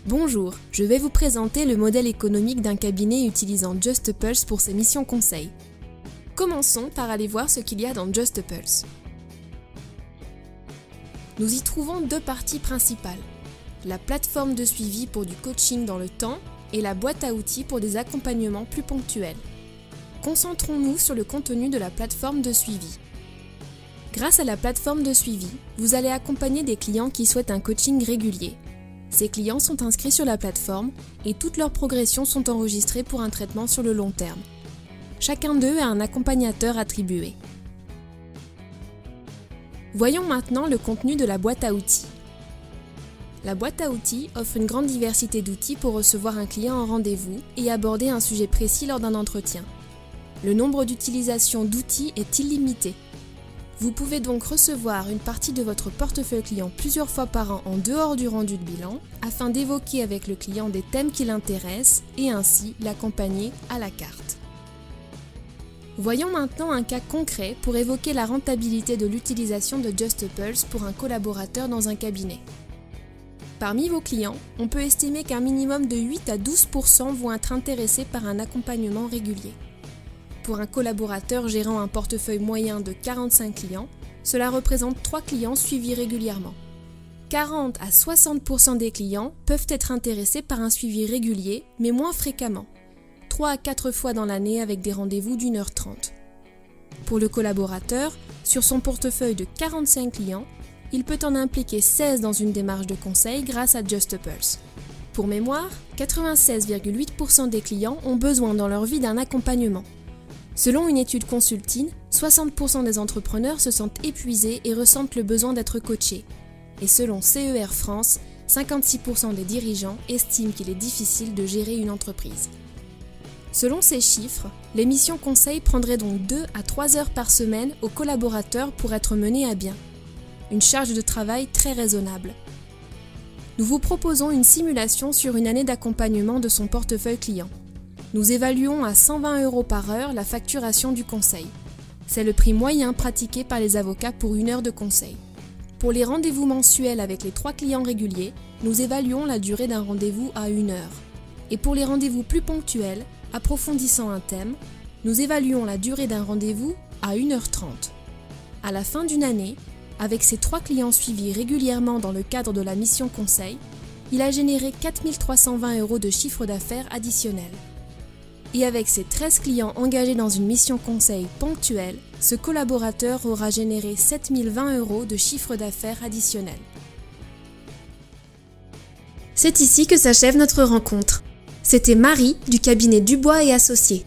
Bonjour, je vais vous présenter le modèle économique d'un cabinet utilisant JustAPulse pour ses missions conseil. Commençons par aller voir ce qu'il y a dans JustAPulse. Nous y trouvons deux parties principales, la plateforme de suivi pour du coaching dans le temps et la boîte à outils pour des accompagnements plus ponctuels. Concentrons-nous sur le contenu de la plateforme de suivi. Grâce à la plateforme de suivi, vous allez accompagner des clients qui souhaitent un coaching régulier. Ces clients sont inscrits sur la plateforme et toutes leurs progressions sont enregistrées pour un traitement sur le long terme. Chacun d'eux a un accompagnateur attribué. Voyons maintenant le contenu de la boîte à outils. La boîte à outils offre une grande diversité d'outils pour recevoir un client en rendez-vous et aborder un sujet précis lors d'un entretien. Le nombre d'utilisations d'outils est illimité. Vous pouvez donc recevoir une partie de votre portefeuille client plusieurs fois par an en dehors du rendu de bilan afin d'évoquer avec le client des thèmes qui l'intéressent et ainsi l'accompagner à la carte. Voyons maintenant un cas concret pour évoquer la rentabilité de l'utilisation de JustAPulse pour un collaborateur dans un cabinet. Parmi vos clients, on peut estimer qu'un minimum de 8 à 12% vont être intéressés par un accompagnement régulier. Pour un collaborateur gérant un portefeuille moyen de 45 clients, cela représente 3 clients suivis régulièrement. 40 à 60% des clients peuvent être intéressés par un suivi régulier, mais moins fréquemment, 3 à 4 fois dans l'année avec des rendez-vous d'1h30. Pour le collaborateur, sur son portefeuille de 45 clients, il peut en impliquer 16 dans une démarche de conseil grâce à JustAPulse. Pour mémoire, 96,8% des clients ont besoin dans leur vie d'un accompagnement. Selon une étude Consultine, 60% des entrepreneurs se sentent épuisés et ressentent le besoin d'être coachés. Et selon CER France, 56% des dirigeants estiment qu'il est difficile de gérer une entreprise. Selon ces chiffres, les missions conseil prendraient donc 2 à 3 heures par semaine aux collaborateurs pour être menées à bien. Une charge de travail très raisonnable. Nous vous proposons une simulation sur une année d'accompagnement de son portefeuille client. Nous évaluons à 120 € par heure la facturation du conseil. C'est le prix moyen pratiqué par les avocats pour 1 heure de conseil. Pour les rendez-vous mensuels avec les 3 clients réguliers, nous évaluons la durée d'un rendez-vous à 1 heure. Et pour les rendez-vous plus ponctuels, approfondissant un thème, nous évaluons la durée d'un rendez-vous à 1h30. À la fin d'une année, avec ces 3 clients suivis régulièrement dans le cadre de la mission conseil, il a généré 4 320 € de chiffre d'affaires additionnel. Et avec ses 13 clients engagés dans une mission conseil ponctuelle, ce collaborateur aura généré 7 020 € de chiffre d'affaires additionnel. C'est ici que s'achève notre rencontre. C'était Marie du cabinet Dubois et Associés.